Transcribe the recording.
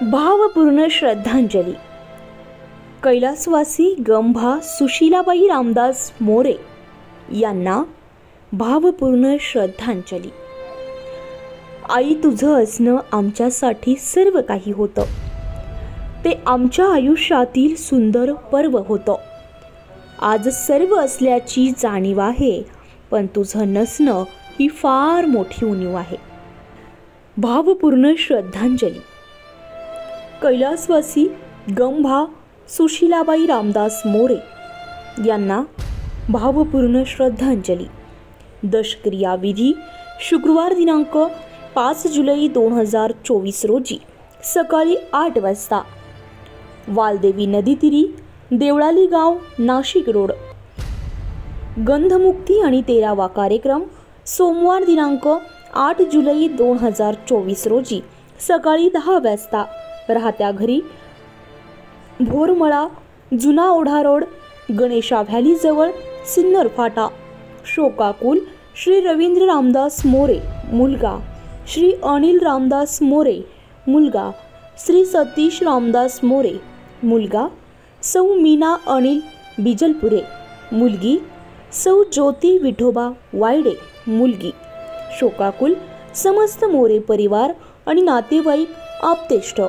भावपूर्ण श्रद्धांजली. कैलासवासी गंभा सुशीलाबाई रामदास मोरे यांना भावपूर्ण श्रद्धांजली. आई, तुझं असणं आमच्यासाठी सर्व काही होतं. ते आमच्या आयुष्यातील सुंदर पर्व होतं. आज सर्व असल्याची जाणीव आहे, पण तुझं नसणं ही फार मोठी उणीव आहे. भावपूर्ण श्रद्धांजली. कैलासवासी गंभा सुशीलाबाई रामदास मोरे यांना भावपूर्ण श्रद्धांजली. दशक्रिया विधी शुक्रवार दिनांक 5 जुलै 2024 रोजी सकाळी 8 वाजता वालदेवी नदीतीरी, देवळाली गाव, नाशिक रोड. गंधमुक्ती आणि 13वा कार्यक्रम सोमवार दिनांक 8 जुलै 2024 रोजी सकाळी 10 वाजता राहत्या घरी, भोरमळा, जुना ओढा रोड, गणेशा व्हॅली जवळ, सिन्नर फाटा. शोकाकुल श्री रवींद्र रामदास मोरे मुलगा श्री अनिल रामदास मोरे, मुलगा श्री सतीश रामदास मोरे, मुलगा सौ मीना अनिल बिजलपुरे, मुलगी सौ ज्योती विठोबा वायडे, मुलगी. शोकाकुल समस्त मोरे परिवार आणि नातेवाईक, आप्तेष्ट.